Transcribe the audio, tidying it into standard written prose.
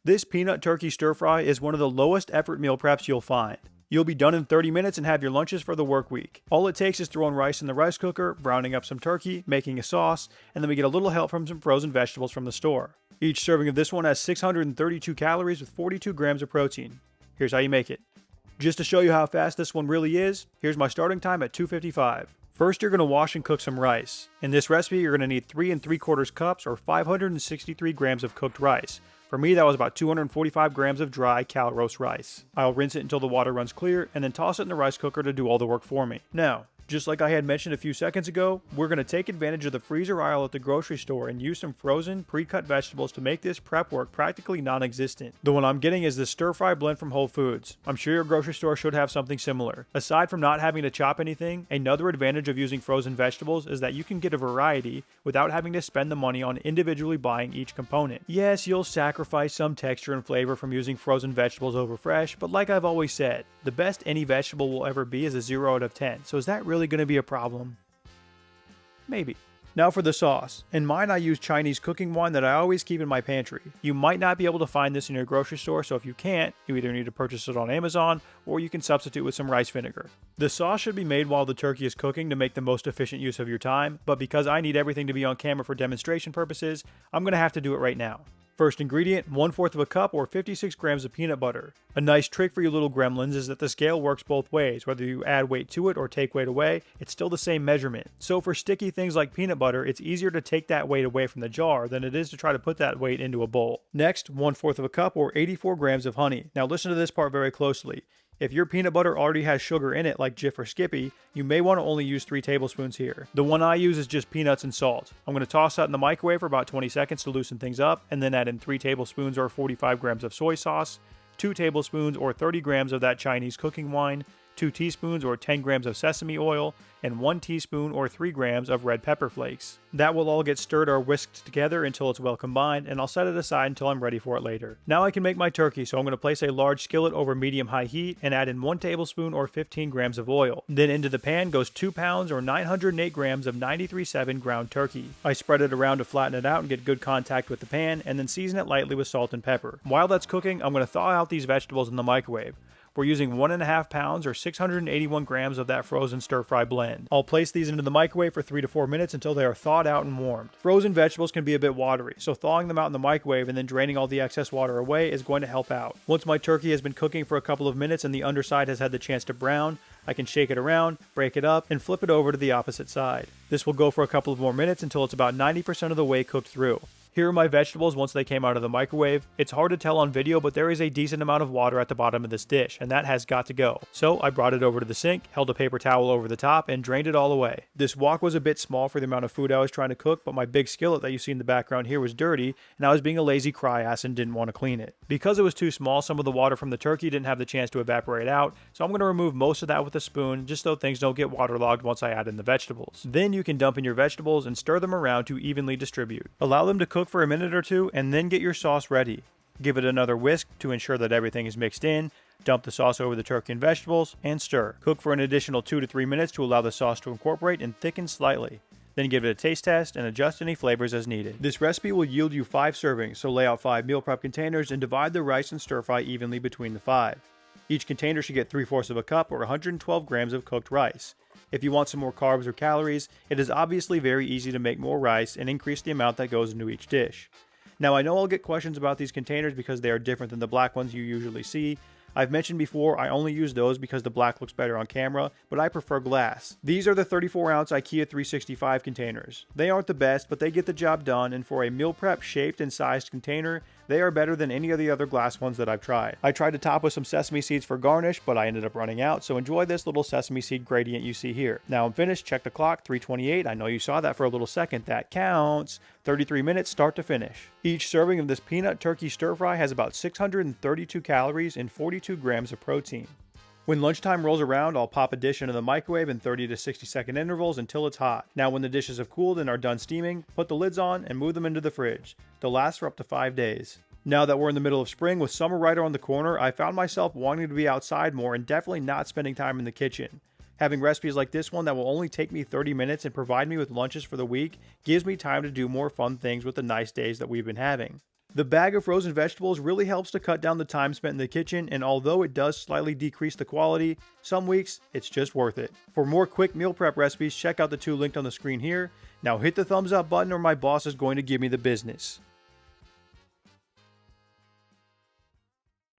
This peanut turkey stir fry is one of the lowest effort meal preps you'll find. You'll be done in 30 minutes and have your lunches for the work week. All it takes is throwing rice in the rice cooker, browning up some turkey, making a sauce, and then we get a little help from some frozen vegetables from the store. Each serving of this one has 632 calories with 42 grams of protein. Here's how you make it. Just to show you how fast this one really is, here's my starting time at 2:55. First, you're going to wash and cook some rice. In this recipe, you're going to need 3 3/4 cups or 563 grams of cooked rice. For me, that was about 245 grams of dry cal roast rice. I'll rinse it until the water runs clear and then toss it in the rice cooker to do all the work for me. Now, just like I had mentioned a few seconds ago, we're going to take advantage of the freezer aisle at the grocery store and use some frozen, pre-cut vegetables to make this prep work practically non-existent. The one I'm getting is the stir-fry blend from Whole Foods. I'm sure your grocery store should have something similar. Aside from not having to chop anything, another advantage of using frozen vegetables is that you can get a variety without having to spend the money on individually buying each component. Yes, you'll sacrifice some texture and flavor from using frozen vegetables over fresh, but like I've always said, the best any vegetable will ever be is a 0 out of 10, so is that really going to be a problem? Maybe. Now for the sauce. In mine, I use Chinese cooking wine that I always keep in my pantry. You might not be able to find this in your grocery store, so if you can't, you either need to purchase it on Amazon or you can substitute with some rice vinegar. The sauce should be made while the turkey is cooking to make the most efficient use of your time, but because I need everything to be on camera for demonstration purposes, I'm going to have to do it right now. First ingredient, 1/4 cup or 56 grams of peanut butter. A nice trick for you little gremlins is that the scale works both ways. Whether you add weight to it or take weight away, it's still the same measurement. So for sticky things like peanut butter, it's easier to take that weight away from the jar than it is to try to put that weight into a bowl. Next, 1/4 cup or 84 grams of honey. Now listen to this part very closely. If your peanut butter already has sugar in it like Jif or Skippy, you may want to only use 3 tablespoons here. The one I use is just peanuts and salt. I'm going to toss that in the microwave for about 20 seconds to loosen things up, and then add in 3 tablespoons or 45 grams of soy sauce, 2 tablespoons or 30 grams of that Chinese cooking wine, 2 teaspoons or 10 grams of sesame oil, and 1 teaspoon or 3 grams of red pepper flakes. That will all get stirred or whisked together until it's well combined, and I'll set it aside until I'm ready for it later. Now I can make my turkey, so I'm going to place a large skillet over medium-high heat and add in 1 tablespoon or 15 grams of oil. Then into the pan goes 2 pounds or 908 grams of 93.7 ground turkey. I spread it around to flatten it out and get good contact with the pan, and then season it lightly with salt and pepper. While that's cooking, I'm going to thaw out these vegetables in the microwave. We're using 1.5 pounds or 681 grams of that frozen stir-fry blend. I'll place these into the microwave for 3 to 4 minutes until they are thawed out and warmed. Frozen vegetables can be a bit watery, so thawing them out in the microwave and then draining all the excess water away is going to help out. Once my turkey has been cooking for a couple of minutes and the underside has had the chance to brown, I can shake it around, break it up, and flip it over to the opposite side. This will go for a couple of more minutes until it's about 90% of the way cooked through. Here are my vegetables once they came out of the microwave. It's hard to tell on video, but there is a decent amount of water at the bottom of this dish, and that has got to go. So I brought it over to the sink, held a paper towel over the top, and drained it all away. This wok was a bit small for the amount of food I was trying to cook, but my big skillet that you see in the background here was dirty, and I was being a lazy cry-ass and didn't want to clean it. Because it was too small, some of the water from the turkey didn't have the chance to evaporate out, so I'm going to remove most of that with a spoon, just so things don't get waterlogged once I add in the vegetables. Then you can dump in your vegetables and stir them around to evenly distribute. Allow them to cook for a minute or two, and then get your sauce ready. Give it another whisk to ensure that everything is mixed in, dump the sauce over the turkey and vegetables, and stir. Cook for an additional 2 to 3 minutes to allow the sauce to incorporate and thicken slightly. Then give it a taste test and adjust any flavors as needed. This recipe will yield you 5 servings, so lay out 5 meal prep containers and divide the rice and stir fry evenly between the 5. Each container should get 3/4 cup or 112 grams of cooked rice. If you want some more carbs or calories, it is obviously very easy to make more rice and increase the amount that goes into each dish. Now I know I'll get questions about these containers because they are different than the black ones you usually see. I've mentioned before I only use those because the black looks better on camera, but I prefer glass. These are the 34-ounce IKEA 365 containers. They aren't the best, but they get the job done, and for a meal prep shaped and sized container, they are better than any of the other glass ones that I've tried. I tried to top with some sesame seeds for garnish, but I ended up running out, so enjoy this little sesame seed gradient you see here. Now I'm finished, check the clock, 3:28. I know you saw that for a little second, that counts. 33 minutes start to finish. Each serving of this peanut turkey stir fry has about 632 calories and 42 grams of protein. When lunchtime rolls around, I'll pop a dish into the microwave in 30 to 60 second intervals until it's hot. Now when the dishes have cooled and are done steaming, put the lids on and move them into the fridge. They'll last for up to 5 days. Now that we're in the middle of spring with summer right around the corner, I found myself wanting to be outside more and definitely not spending time in the kitchen. Having recipes like this one that will only take me 30 minutes and provide me with lunches for the week gives me time to do more fun things with the nice days that we've been having. The bag of frozen vegetables really helps to cut down the time spent in the kitchen, and although it does slightly decrease the quality, some weeks it's just worth it. For more quick meal prep recipes, check out the 2 linked on the screen here. Now hit the thumbs up button or my boss is going to give me the business.